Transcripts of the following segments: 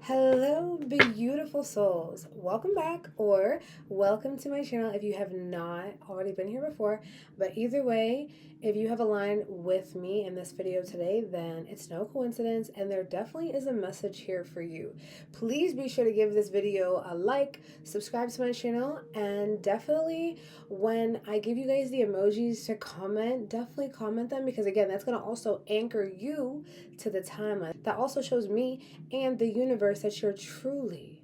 Hello, beautiful souls. Welcome back or welcome to my channel if you have not already been here before. But either way, if you have aligned with me in this video today, then it's no coincidence and there definitely is a message here for you. Please be sure to give this video a like, subscribe to my channel, and definitely when I give you guys the emojis to comment, definitely comment them because again, that's going to also anchor you to the timeline. That also shows me and the universe that you're truly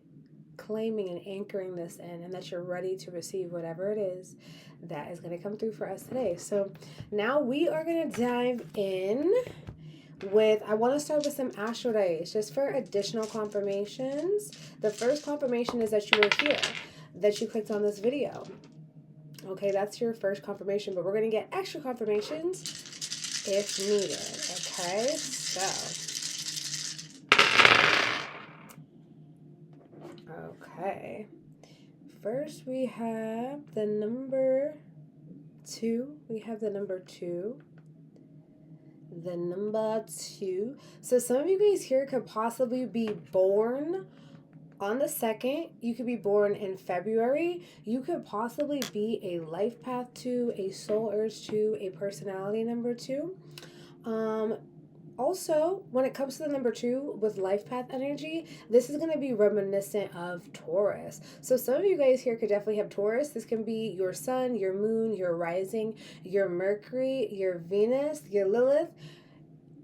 claiming and anchoring this in and that you're ready to receive whatever it is that is going to come through for us today. So now we are going to dive in with, I want to start with some astral days just for additional confirmations. The first confirmation is that you were here, that you clicked on this video. Okay, that's your first confirmation, but we're going to get extra confirmations if needed. Okay, so okay. First, we have the number 2. We have the number 2. The number 2. So some of you guys here could possibly be born on the 2nd. You could be born in February. You could possibly be a life path 2, a soul urge 2, a personality number 2. Also, when it comes to the number 2 with life path energy, this is going to be reminiscent of Taurus. So some of you guys here could definitely have Taurus. This can be your sun, your moon, your rising, your Mercury, your Venus, your Lilith,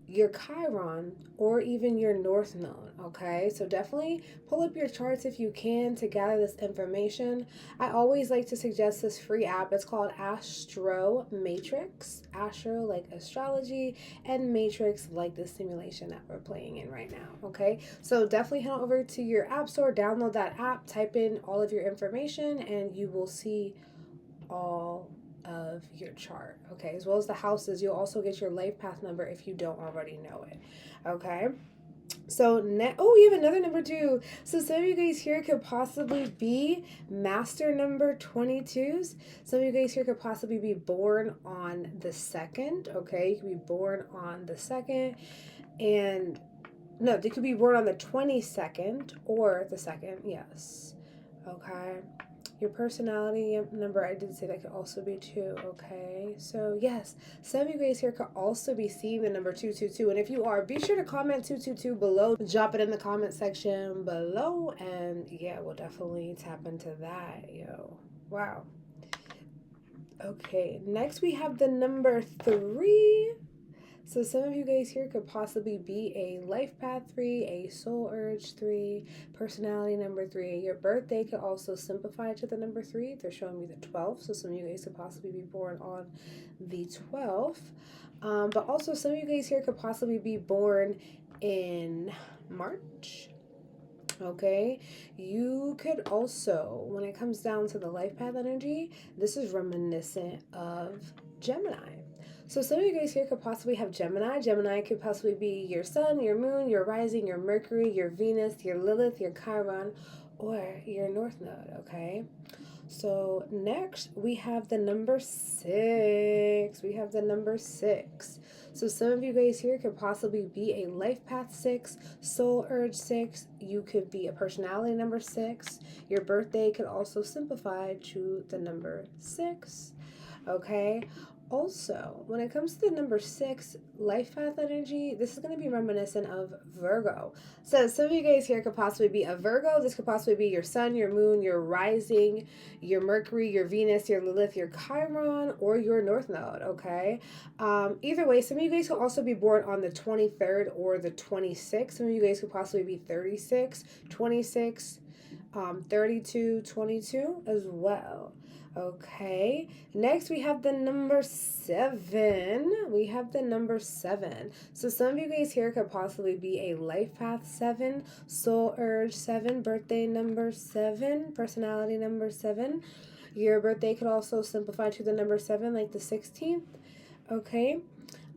your Chiron, or even your North Node, okay? So definitely pull up your charts if you can to gather this information. I always like to suggest this free app. It's called Astro Matrix. Astro like astrology, and Matrix like the simulation that we're playing in right now, okay? So definitely head over to your app store, download that app, type in all of your information, and you will see all of your chart, okay, as well as the houses. You'll also get your life path number if you don't already know it, okay? So we have another number 2. So some of you guys here could possibly be master number 22s. Some of you guys here could possibly be born on the 2nd, okay? You could be born on the 2nd, and no, they could be born on the 22nd or the 2nd, yes, okay? Your personality number, I did say that could also be 2, okay? So, yes, some of you guys here could also be seeing the number 222. And if you are, be sure to comment 222 below. Drop it in the comment section below. And, yeah, we'll definitely tap into that, yo. Wow. Okay, next we have the number 3. So some of you guys here could possibly be a life path 3, a soul urge 3, personality number 3. Your birthday could also simplify to the number 3. They're showing me the 12th, so some of you guys could possibly be born on the 12th. But also some of you guys here could possibly be born in March. Okay, you could also, when it comes down to the life path energy, this is reminiscent of Gemini. So some of you guys here could possibly have Gemini. Gemini could possibly be your sun, your moon, your rising, your Mercury, your Venus, your Lilith, your Chiron, or your North Node, okay? So next we have the number 6. We have the number 6. So some of you guys here could possibly be a life path 6, soul urge 6. You could be a personality number 6. Your birthday could also simplify to the number 6. Okay. Also, when it comes to the number 6, life path energy, this is going to be reminiscent of Virgo. So some of you guys here could possibly be a Virgo. This could possibly be your sun, your moon, your rising, your Mercury, your Venus, your Lilith, your Chiron, or your North Node, okay? Either way, some of you guys could also be born on the 23rd or the 26th. Some of you guys could possibly be 36, 26, 32, 22 as well. Okay, next we have the number 7. We have the number 7. So some of you guys here could possibly be a life path 7, soul urge 7, birthday number 7, personality number 7. Your birthday could also simplify to the number 7, like the 16th. Okay.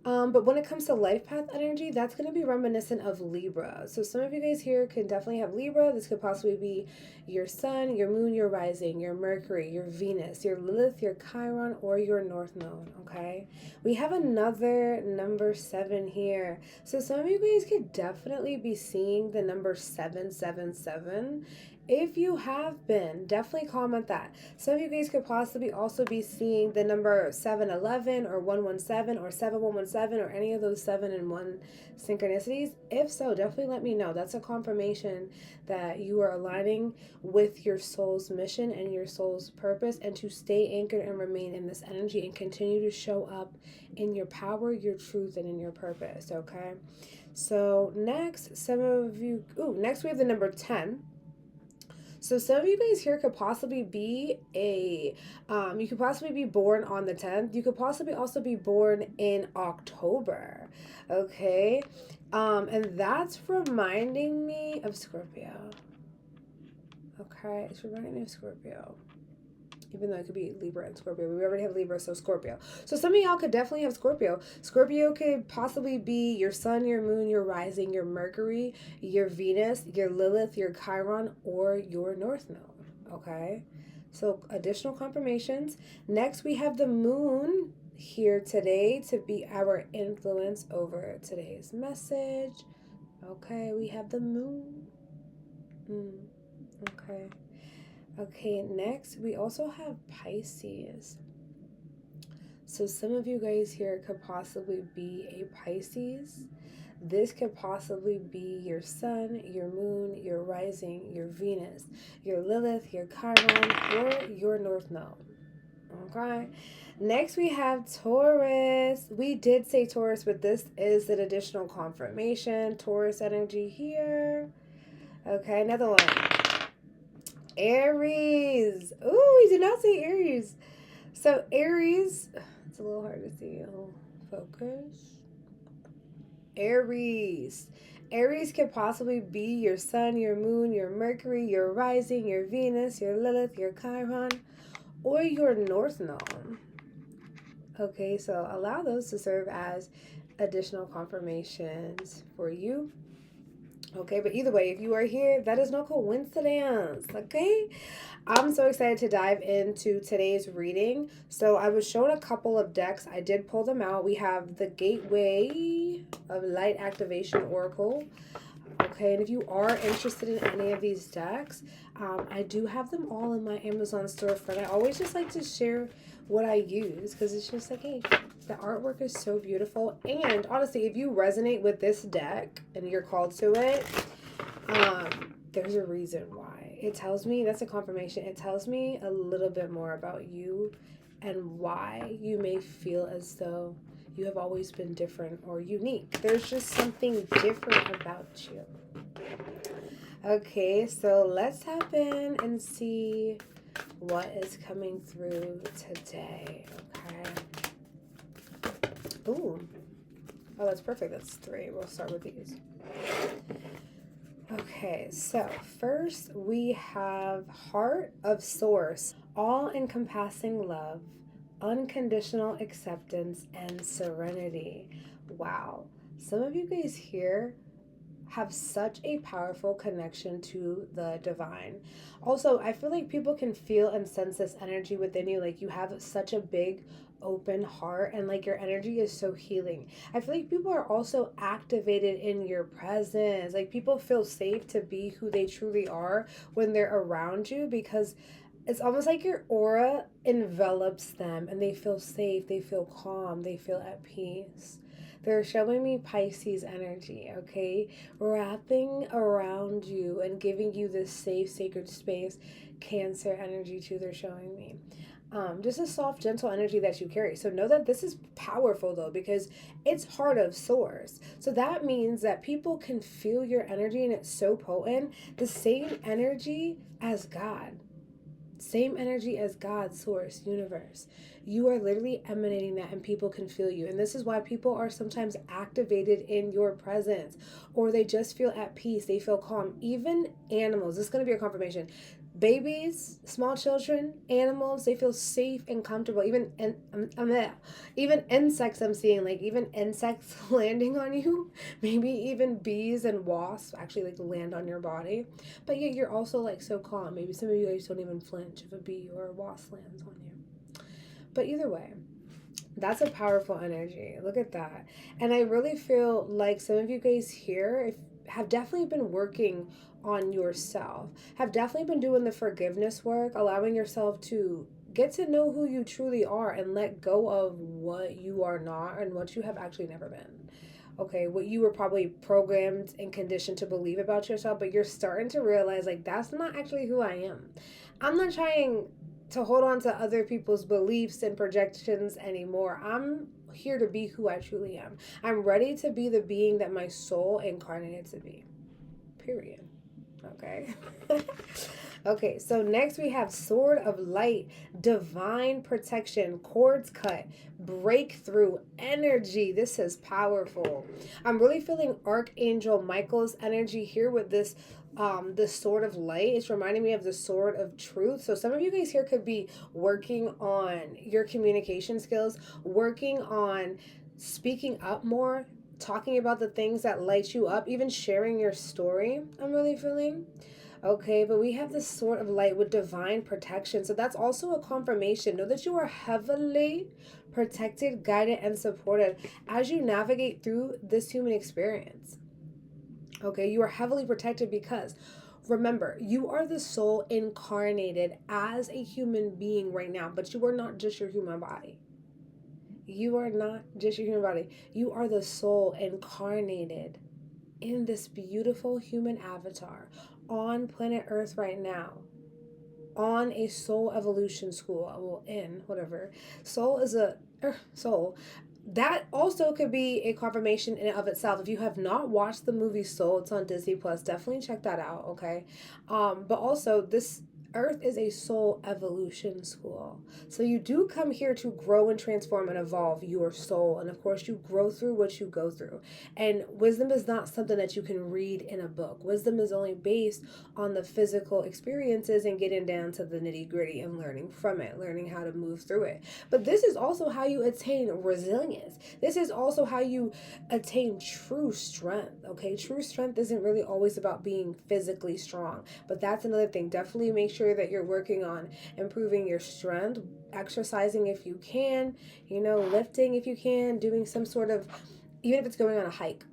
But when it comes to life path energy, that's going to be reminiscent of Libra. So some of you guys here can definitely have Libra. This could possibly be your sun, your moon, your rising, your Mercury, your Venus, your Lilith, your Chiron, or your North Node. Okay. We have another number 7 here. So some of you guys could definitely be seeing the number 777. If you have been, definitely comment that. Some of you guys could possibly also be seeing the number 711 or 117 or 7117 or any of those 7 and 1 synchronicities. If so, definitely let me know. That's a confirmation that you are aligning with your soul's mission and your soul's purpose, and to stay anchored and remain in this energy and continue to show up in your power, your truth, and in your purpose. Okay. So next, next we have the number 10. So some of you guys here could possibly be you could possibly be born on the 10th. You could possibly also be born in October. Okay. And that's reminding me of Scorpio. Okay. It's reminding me of Scorpio. Even though it could be Libra and Scorpio. We already have Libra, so Scorpio. So some of y'all could definitely have Scorpio. Scorpio could possibly be your sun, your moon, your rising, your Mercury, your Venus, your Lilith, your Chiron, or your North Node. Okay? So additional confirmations. Next, we have the moon here today to be our influence over today's message. Okay, we have the moon. Okay. Okay, next we also have Pisces. So some of you guys here could possibly be a Pisces. This could possibly be your sun, your moon, your rising, your Venus, your Lilith, your Chiron, or your North Node. Okay. Next we have Taurus. We did say Taurus, but this is an additional confirmation. Taurus energy here. Okay, another one. Aries. Ooh, we did not say Aries. So Aries, it's a little hard to see. Focus. Aries. Aries could possibly be your sun, your moon, your Mercury, your rising, your Venus, your Lilith, your Chiron, or your North Node. Okay, so allow those to serve as additional confirmations for you. Okay, but either way, if you are here, that is no coincidence. Okay, I'm so excited to dive into today's reading. So I was shown a couple of decks. I did pull them out. We have the Gateway of Light Activation Oracle. Okay, and if you are interested in any of these decks, I do have them all in my Amazon storefront. I always just like to share what I use because it's just like, hey, the artwork is so beautiful. And honestly, if you resonate with this deck and you're called to it, there's a reason why. It tells me, that's a confirmation. It tells me a little bit more about you and why you may feel as though you have always been different or unique. There's just something different about you. Okay, so let's tap in and see what is coming through today. Okay. Ooh. Oh, that's perfect. That's 3. We'll start with these. Okay, so first we have Heart of Source, all-encompassing love, unconditional acceptance, and serenity. Wow. Some of you guys here have such a powerful connection to the divine. Also, I feel like people can feel and sense this energy within you. Like you have such a big open heart and like your energy is so healing. I feel like people are also activated in your presence. Like people feel safe to be who they truly are when they're around you because it's almost like your aura envelops them and they feel safe, they feel calm, they feel at peace. They're showing me Pisces energy, okay? Wrapping around you and giving you this safe, sacred space. Cancer energy too, they're showing me. Just a soft, gentle energy that you carry. So know that this is powerful though, because it's Heart of Source. So that means that people can feel your energy and it's so potent. The same energy as God. Same energy as God, source, universe. You are literally emanating that and people can feel you. And this is why people are sometimes activated in your presence or they just feel at peace. They feel calm. Even animals, this is going to be a confirmation. Babies, small children, animals, they feel safe and comfortable. Even insects I'm seeing, like even insects landing on you, maybe even bees and wasps actually like land on your body. But yet you're also like so calm. Maybe some of you guys don't even flinch if a bee or a wasp lands on you. But either way, that's a powerful energy. Look at that. And I really feel like some of you guys here have definitely been working on yourself, have definitely been doing the forgiveness work, allowing yourself to get to know who you truly are and let go of what you are not and what you have actually never been. Okay, what you were probably programmed and conditioned to believe about yourself, but you're starting to realize like that's not actually who I am. I'm not trying to hold on to other people's beliefs and projections anymore. I'm here to be who I truly am. I'm ready to be the being that my soul incarnated to be. Period. Okay. Okay, so next we have Sword of Light, Divine Protection, Cords Cut, Breakthrough Energy. This is powerful. I'm really feeling Archangel Michael's energy here with this sword of light. It's reminding me of the sword of truth. So some of you guys here could be working on your communication skills, working on speaking up more, talking about the things that light you up, even sharing your story. I'm really feeling. Okay, but we have the sword of light with divine protection. So that's also a confirmation. Know that you are heavily protected, guided, and supported as you navigate through this human experience. Okay, you are heavily protected because remember, you are the soul incarnated as a human being right now, but you are not just your human body. You are not just your human body. You are the soul incarnated in this beautiful human avatar on planet Earth right now, on a soul evolution school. Well, in whatever. Soul is a soul. That also could be a confirmation in and of itself. If you have not watched the movie Soul, it's on Disney Plus. Definitely check that out. Okay, but also this Earth is a soul evolution school. So you do come here to grow and transform and evolve your soul. And of course, you grow through what you go through. And wisdom is not something that you can read in a book. Wisdom is only based on the physical experiences and getting down to the nitty gritty and learning from it, learning how to move through it. But this is also how you attain resilience. This is also how you attain true strength. Okay, true strength isn't really always about being physically strong, but that's another thing. Definitely make sure that you're working on improving your strength, exercising if you can, lifting if you can, doing some sort of, even if it's going on a hike.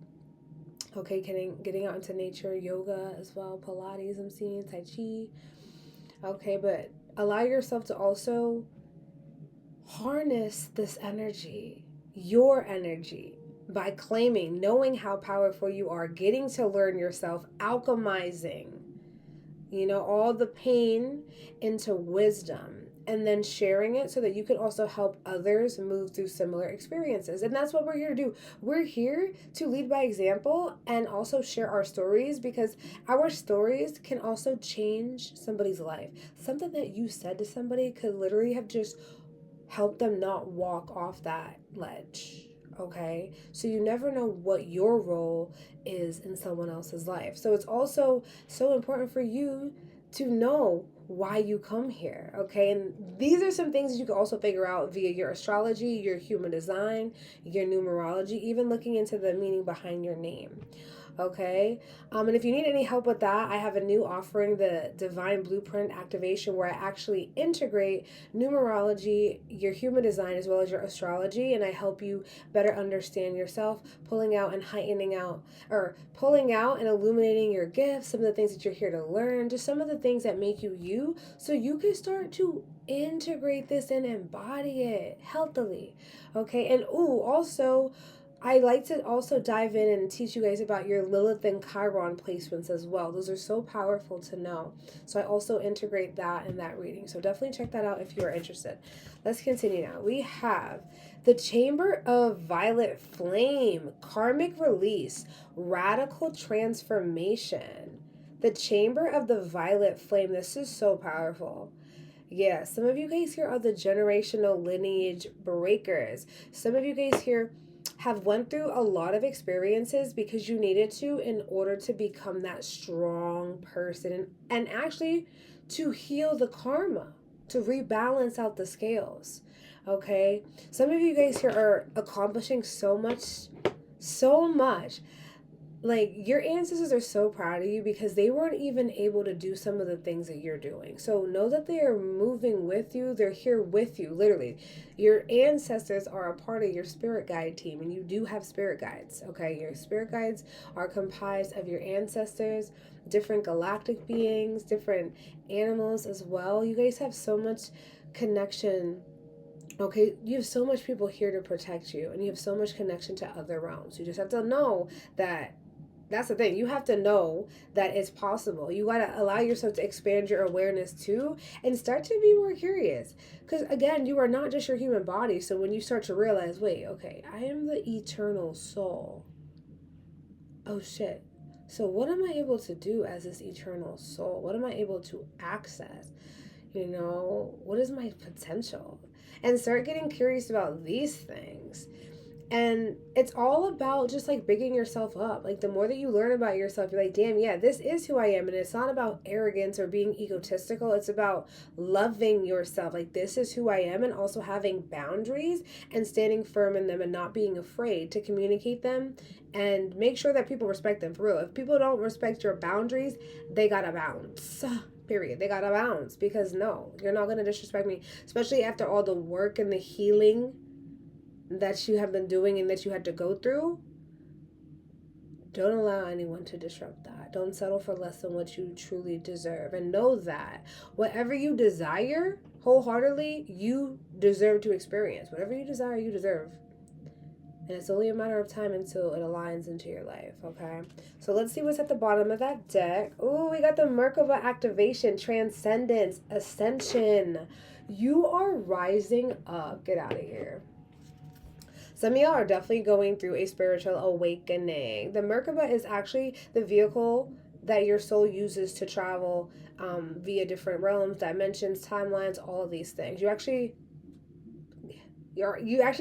Okay, getting out into nature, yoga as well, Pilates I'm seeing, Tai Chi. Okay, but allow yourself to also harness this energy, your energy, by claiming, knowing how powerful you are, getting to learn yourself, alchemizing, all the pain into wisdom, and then sharing it so that you can also help others move through similar experiences. And that's what we're here to do. We're here to lead by example and also share our stories, because our stories can also change somebody's life. Something that you said to somebody could literally have just helped them not walk off that ledge. Okay, so you never know what your role is in someone else's life. So it's also so important for you to know why you come here. Okay, and these are some things that you can also figure out via your astrology, your human design, your numerology, even looking into the meaning behind your name. Okay, and if you need any help with that, I have a new offering, the Divine Blueprint Activation, where I actually integrate numerology, your human design, as well as your astrology, and I help you better understand yourself, pulling out and heightening out, or pulling out and illuminating your gifts, some of the things that you're here to learn, just some of the things that make you you, so you can start to integrate this and embody it healthily. Okay, and also I like to also dive in and teach you guys about your Lilith and Chiron placements as well. Those are so powerful to know. So I also integrate that in that reading. So definitely check that out if you are interested. Let's continue now. We have the Chamber of Violet Flame, Karmic Release, Radical Transformation. The Chamber of the Violet Flame. This is so powerful. Yeah, some of you guys here are the generational lineage breakers. Some of you guys here have went through a lot of experiences because you needed to in order to become that strong person and actually to heal the karma, to rebalance out the scales. Okay? Some of you guys here are accomplishing so much, so much. Like, your ancestors are so proud of you because they weren't even able to do some of the things that you're doing. So know that they are moving with you. They're here with you, literally. Your ancestors are a part of your spirit guide team, and you do have spirit guides. Okay, your spirit guides are comprised of your ancestors, different galactic beings, different animals as well. You guys have so much connection. Okay, you have so much people here to protect you, and you have so much connection to other realms. You just have to know that. That's the thing. You have to know that it's possible. You got to allow yourself to expand your awareness too and start to be more curious. Because again, you are not just your human body. So when you start to realize, wait, okay, I am the eternal soul. Oh shit. So what am I able to do as this eternal soul? What am I able to access? You know, what is my potential? And start getting curious about these things. And it's all about just like bigging yourself up. Like, the more that you learn about yourself, you're like, damn, yeah, this is who I am. And it's not about arrogance or being egotistical. It's about loving yourself. Like, this is who I am. And also having boundaries and standing firm in them and not being afraid to communicate them and make sure that people respect them, for real. If people don't respect your boundaries, they gotta bounce. Period. They gotta bounce, because no, you're not gonna disrespect me, especially after all the work and the healing that you have been doing and that you had to go through. Don't allow anyone to disrupt that. Don't settle for less than what you truly deserve. And know that whatever you desire wholeheartedly, you deserve to experience. Whatever you desire, you deserve. And it's only a matter of time until it aligns into your life, okay? So let's see what's at the bottom of that deck. Ooh, we got the Merkaba activation, transcendence, ascension. You are rising up. Get out of here. Some of y'all are definitely going through a spiritual awakening. The Merkaba is actually the vehicle that your soul uses to travel via different realms, dimensions, timelines, all of these things. You actually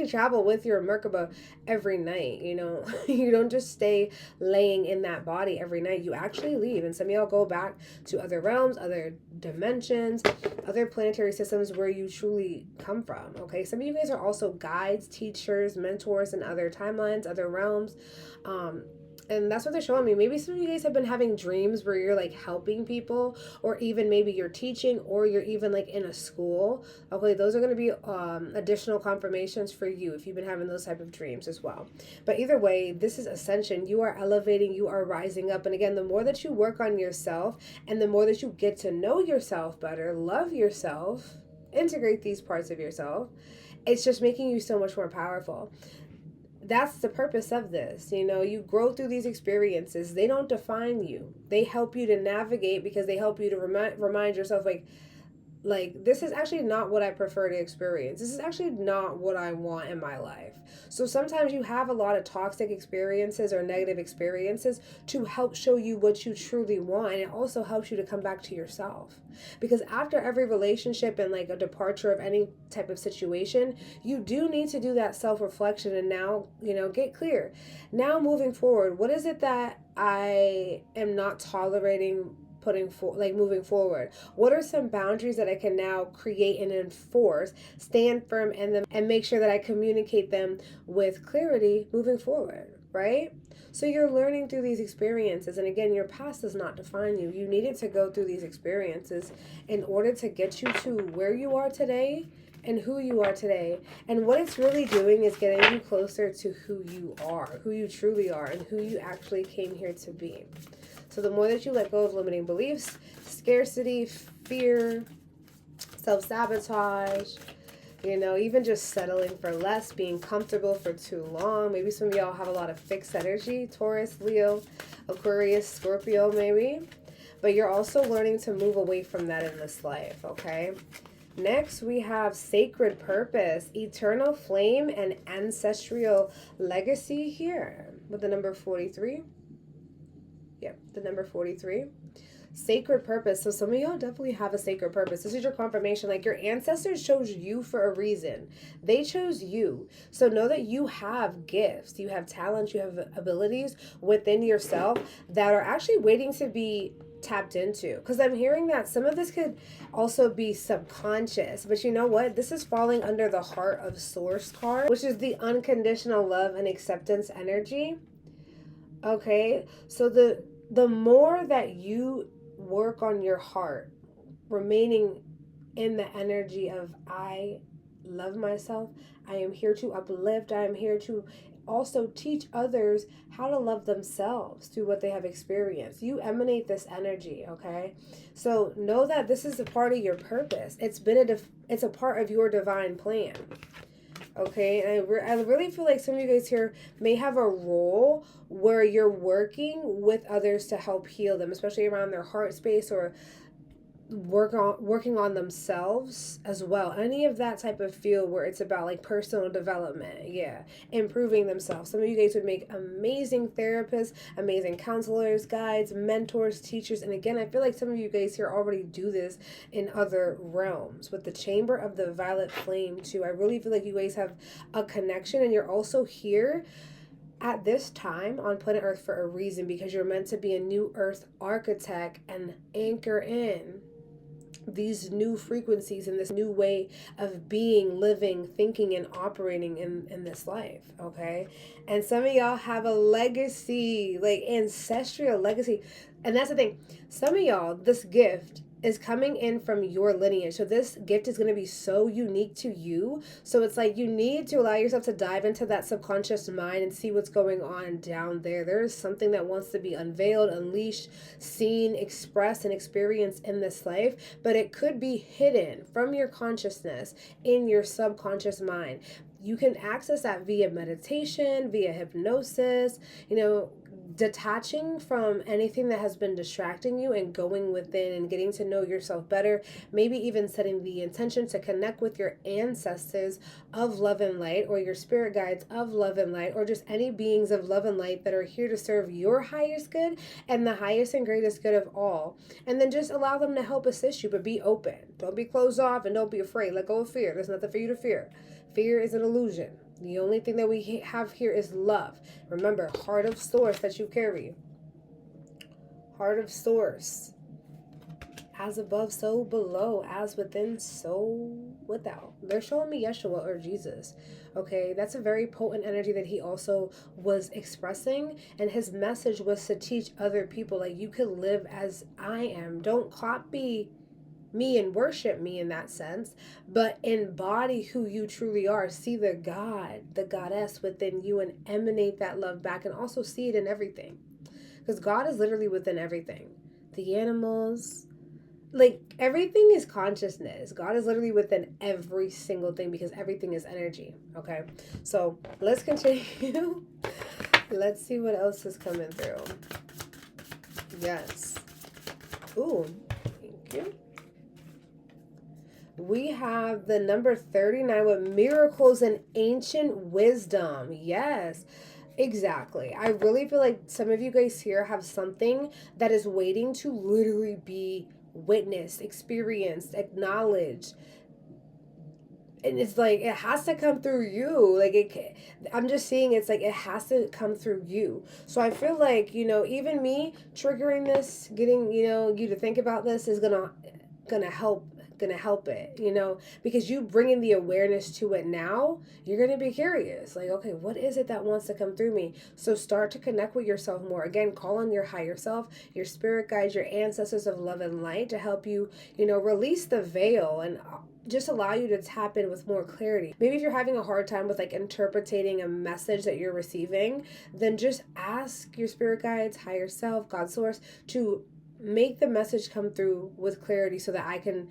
travel with your Merkaba every night, you know. You don't just stay laying in that body every night. You actually leave. And some of y'all go back to other realms, other dimensions, other planetary systems where you truly come from, okay? Some of you guys are also guides, teachers, mentors in other timelines, other realms. And that's what they're showing me. Maybe some of you guys have been having dreams where you're like helping people, or even maybe you're teaching, or you're even like in a school. Okay, those are going to be additional confirmations for you if you've been having those type of dreams as well. But either way, this is ascension. You are elevating, you are rising up. And again, the more that you work on yourself and the more that you get to know yourself better, love yourself, integrate these parts of yourself, it's just making you so much more powerful. That's the purpose of this. You know, you grow through these experiences. They don't define you. They help you to navigate, because they help you to remind yourself, like this is actually not what I prefer to experience. This is actually not what I want in my life. So sometimes you have a lot of toxic experiences or negative experiences to help show you what you truly want. And it also helps you to come back to yourself. Because after every relationship and like a departure of any type of situation, you do need to do that self-reflection and now, you know, get clear. Now moving forward, what is it that I am not tolerating moving forward? What are some boundaries that I can now create and enforce, stand firm in them, and make sure that I communicate them with clarity moving forward, right? So you're learning through these experiences, and again, your past does not define you. You needed to go through these experiences in order to get you to where you are today and who you are today. And what it's really doing is getting you closer to who you are, who you truly are, and who you actually came here to be. So the more that you let go of limiting beliefs, scarcity, fear, self-sabotage, you know, even just settling for less, being comfortable for too long. Maybe some of y'all have a lot of fixed energy, Taurus, Leo, Aquarius, Scorpio maybe. But you're also learning to move away from that in this life, okay? Next, we have sacred purpose, eternal flame, and ancestral legacy here with the number 43. Yep, the number 43. Sacred purpose. So some of y'all definitely have a sacred purpose. This is your confirmation. Like, your ancestors chose you for a reason. They chose you. So know that you have gifts, you have talents, you have abilities within yourself that are actually waiting to be tapped into. Because I'm hearing that some of this could also be subconscious. But you know what? This is falling under the Heart of Source card, which is the unconditional love and acceptance energy. Okay, so the more that you work on your heart, remaining in the energy of I love myself, I am here to uplift, I am here to also teach others how to love themselves through what they have experienced. You emanate this energy, okay? So know that this is a part of your purpose. It's a part of your divine plan. Okay, and I really feel like some of you guys here may have a role where you're working with others to help heal them, especially around their heart space, or working on themselves as well. Any of that type of field where it's about like personal development, yeah, improving themselves. Some of you guys would make amazing therapists, amazing counselors, guides, mentors, teachers. And again, I feel like some of you guys here already do this in other realms with the chamber of the violet flame too. I really feel like you guys have a connection, and you're also here at this time on planet Earth for a reason, because you're meant to be a new Earth architect and anchor in these new frequencies and this new way of being, living, thinking, and operating in this life. Okay, and some of y'all have a legacy, like ancestral legacy. And that's the thing, some of y'all, this gift is coming in from your lineage. So this gift is going to be so unique to you. So it's like you need to allow yourself to dive into that subconscious mind and see what's going on down there. There is something that wants to be unveiled, unleashed, seen, expressed, and experienced in this life, but it could be hidden from your consciousness in your subconscious mind. You can access that via meditation, via hypnosis, detaching from anything that has been distracting you and going within and getting to know yourself better, maybe even setting the intention to connect with your ancestors of love and light, or your spirit guides of love and light, or just any beings of love and light that are here to serve your highest good and the highest and greatest good of all. And then just allow them to help assist you, but be open. Don't be closed off, and don't be afraid. Let go of fear. There's nothing for you to fear. Fear is an illusion. The only thing that we have here is love. Remember, heart of source that you carry. Heart of source. As above, so below. As within, so without. They're showing me Yeshua, or Jesus. Okay, that's a very potent energy that he also was expressing. And his message was to teach other people, like, you could live as I am. Don't copy me and worship me in that sense, but embody who you truly are. See the God, the goddess within you, and emanate that love back, and also see it in everything, because God is literally within everything. The animals, like, everything is consciousness. God is literally within every single thing, because everything is energy. Okay, so let's continue. Let's see what else is coming through. Yes. Ooh, thank you. We have the number 39 with miracles and ancient wisdom. Yes, exactly. I really feel like some of you guys here have something that is waiting to literally be witnessed, experienced, acknowledged. And it's like it has to come through you. Like, I'm just seeing it's like it has to come through you. So I feel like, even me triggering this, getting, you to think about this is gonna help it, because you bringing the awareness to it now, you're gonna be curious, like, okay, what is it that wants to come through me? So start to connect with yourself more. Again, call on your higher self, your spirit guides, your ancestors of love and light to help you, release the veil and just allow you to tap in with more clarity. Maybe if you're having a hard time with, like, interpreting a message that you're receiving, then just ask your spirit guides, higher self, God source, to make the message come through with clarity, so that I can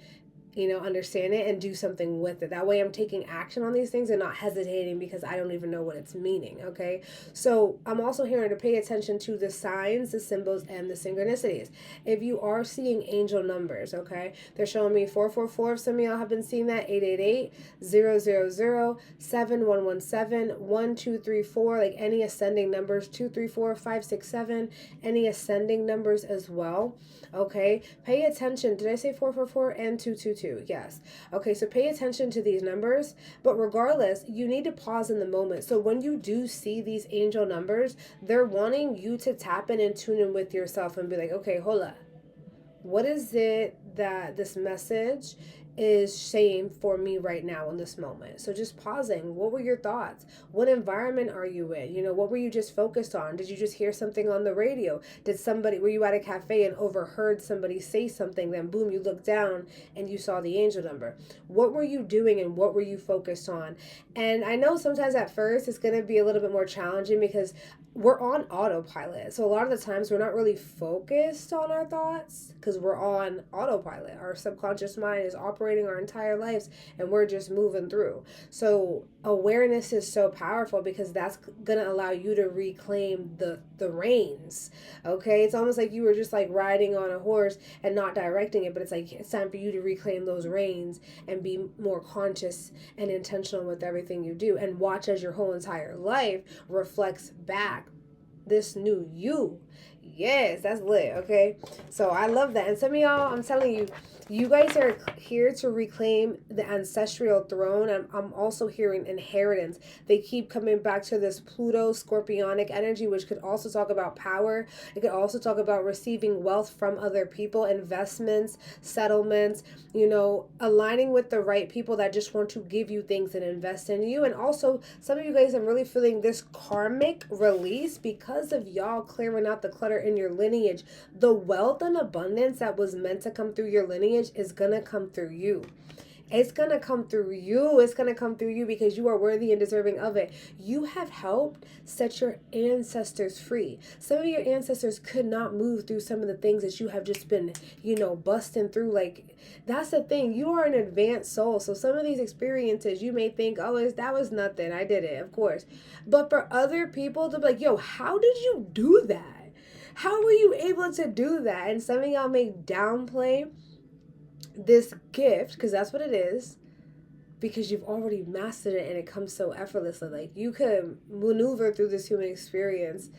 understand it and do something with it. That way I'm taking action on these things and not hesitating because I don't even know what it's meaning, okay? So I'm also hearing to pay attention to the signs, the symbols, and the synchronicities. If you are seeing angel numbers, okay, they're showing me 444. If some of y'all have been seeing that, 888, 000, 7117, 1234, like any ascending numbers, 234, 567, any ascending numbers as well. Okay, pay attention. Did I say 444 and 222? Yes. Okay, so pay attention to these numbers, but regardless, you need to pause in the moment. So when you do see these angel numbers, they're wanting you to tap in and tune in with yourself and be like, okay, hold up. What is it that this message is saying for me right now in this moment? So just pausing. What were your thoughts? What environment are you in? What were you just focused on? Did you just hear something on the radio? Were you at a cafe and overheard somebody say something? Then boom, you looked down and you saw the angel number. What were you doing and what were you focused on? And I know sometimes at first it's going to be a little bit more challenging because we're on autopilot. So a lot of the times we're not really focused on our thoughts because we're on autopilot. Our subconscious mind is operating our entire lives and we're just moving through. So awareness is so powerful because that's going to allow you to reclaim the reins. Okay? It's almost like you were just like riding on a horse and not directing it, but it's like it's time for you to reclaim those reins and be more conscious and intentional with everything you do and watch as your whole entire life reflects back this new you. Yes, that's lit, okay? So I love that. And some of y'all, I'm telling you, you guys are here to reclaim the ancestral throne. I'm also hearing inheritance. They keep coming back to this Pluto scorpionic energy, which could also talk about power. It could also talk about receiving wealth from other people, investments, settlements, aligning with the right people that just want to give you things and invest in you. And also, some of you guys are really feeling this karmic release because of y'all clearing out the clutter in your lineage. The wealth and abundance that was meant to come through your lineage is gonna come through you. It's gonna come through you. It's gonna come through you because you are worthy and deserving of it. You have helped set your ancestors free. Some of your ancestors could not move through some of the things that you have just been, busting through. Like, that's the thing. You are an advanced soul. So some of these experiences, you may think, oh, that was nothing. I did it, of course. But for other people to be like, yo, how did you do that? How were you able to do that? And some of y'all may downplay this gift because that's what it is, because you've already mastered it and it comes so effortlessly. Like, you could maneuver through this human experience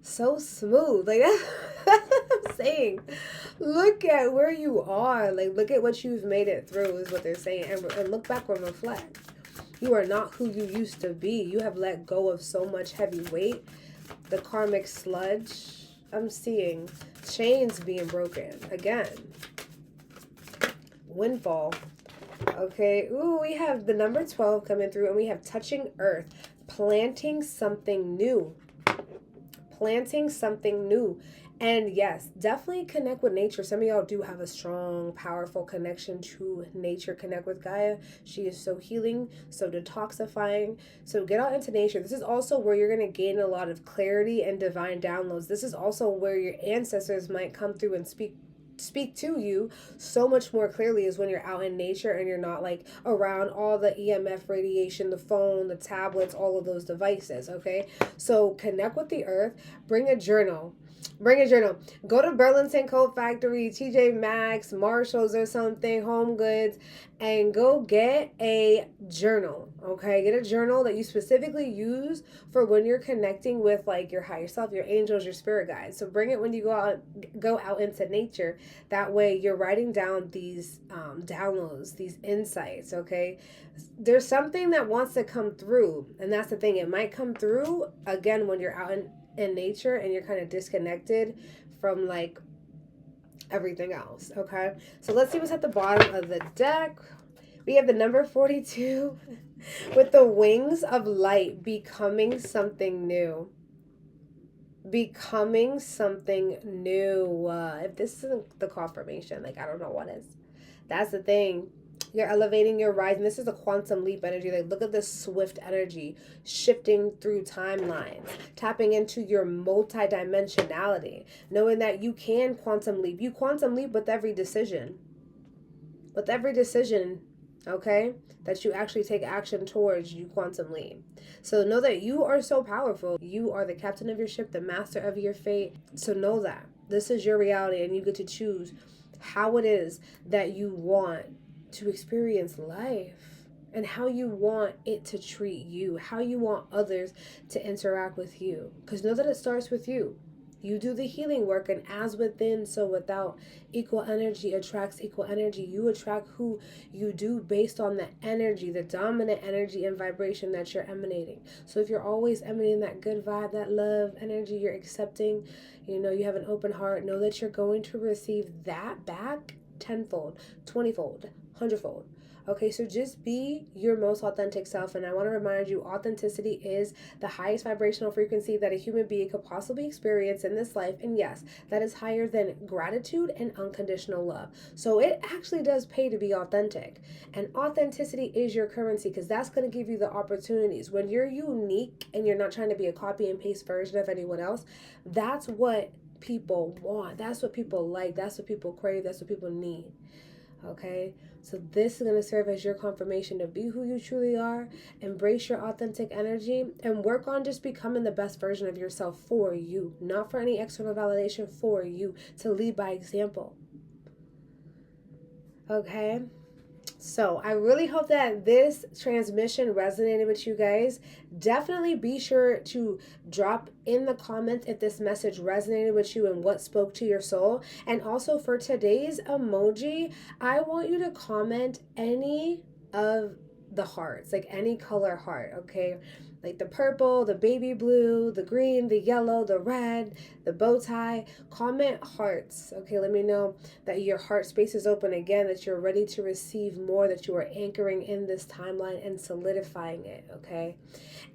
so smooth. Like, that's what I'm saying. Look at where you are. Like, look at what you've made it through is what they're saying. And look back and reflect. You are not who you used to be. You have let go of so much heavy weight. The karmic sludge. I'm seeing chains being broken again. Windfall. Okay. Ooh, we have the number 12 coming through, and we have touching earth, planting something new. Planting something new. And yes, definitely connect with nature. Some of y'all do have a strong, powerful connection to nature. Connect with Gaia. She is so healing, so detoxifying. So get out into nature. This is also where you're going to gain a lot of clarity and divine downloads. This is also where your ancestors might come through and speak to you so much more clearly, is when you're out in nature and you're not like around all the EMF radiation, the phone, the tablets, all of those devices. Okay, so connect with the earth. Bring a journal. Go to Burlington Coat Factory, TJ Maxx, Marshalls or something, Home Goods, and go get a journal. Okay, get a journal that you specifically use for when you're connecting with like your higher self, your angels, your spirit guides. So bring it when you go out into nature. That way you're writing down these downloads, these insights. Okay, there's something that wants to come through, and that's the thing. It might come through again when you're out in nature and you're kind of disconnected from like everything else. Okay, so let's see what's at the bottom of the deck. We have the number 42 with the wings of light, becoming something new. Becoming something new. If this isn't the confirmation, like, I don't know what is. That's the thing. You're elevating your rise, and this is a quantum leap energy. Like, look at this swift energy shifting through timelines, tapping into your multidimensionality, knowing that you can quantum leap. You quantum leap with every decision. with every decision, okay, that you actually take action towards, you quantum leap. So know that you are so powerful. You are the captain of your ship, the master of your fate. So know that this is your reality, and you get to choose how it is that you want to experience life, and how you want it to treat you, how you want others to interact with you. Because know that it starts with you. You do the healing work, and as within, so without. Equal energy attracts equal energy. You attract who you do based on the energy, the dominant energy and vibration that you're emanating. So if you're always emanating that good vibe, that love energy, you're accepting, you have an open heart, know that you're going to receive that back tenfold, 20-fold, 100-fold. Okay, so just be your most authentic self. And I want to remind you, authenticity is the highest vibrational frequency that a human being could possibly experience in this life. And yes, that is higher than gratitude and unconditional love. So it actually does pay to be authentic. And authenticity is your currency, because that's going to give you the opportunities. When you're unique and you're not trying to be a copy and paste version of anyone else, that's what people want. That's what people like. That's what people crave. That's what people need. Okay, so this is going to serve as your confirmation to be who you truly are, embrace your authentic energy, and work on just becoming the best version of yourself for you, not for any external validation, for you, to lead by example. Okay, so I really hope that this transmission resonated with you guys. Definitely be sure to drop in the comments if this message resonated with you and what spoke to your soul. And also for today's emoji, I want you to comment any of the hearts, like any color heart, okay? Like the purple, the baby blue, the green, the yellow, the red, the bow tie. Comment hearts, okay? Let me know that your heart space is open again, that you're ready to receive more, that you are anchoring in this timeline and solidifying it, okay?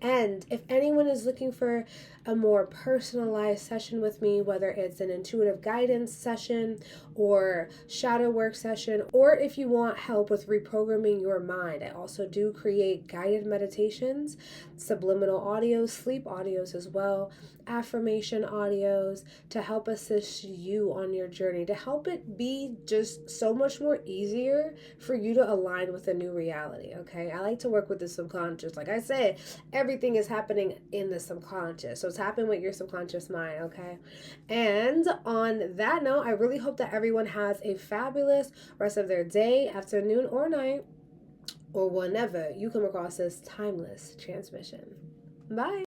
And if anyone is looking for a more personalized session with me, whether it's an intuitive guidance session or shadow work session, or if you want help with reprogramming your mind, I also do create guided meditations, subliminal audios, sleep audios as well, affirmation audios, to help assist you on your journey, to help it be just so much more easier for you to align with a new reality, okay? I like to work with the subconscious. Like I said, everything is happening in the subconscious. So it's happening with your subconscious mind, okay? And on that note, I really hope that everyone has a fabulous rest of their day, afternoon, or night, or whenever you come across this timeless transmission. Bye.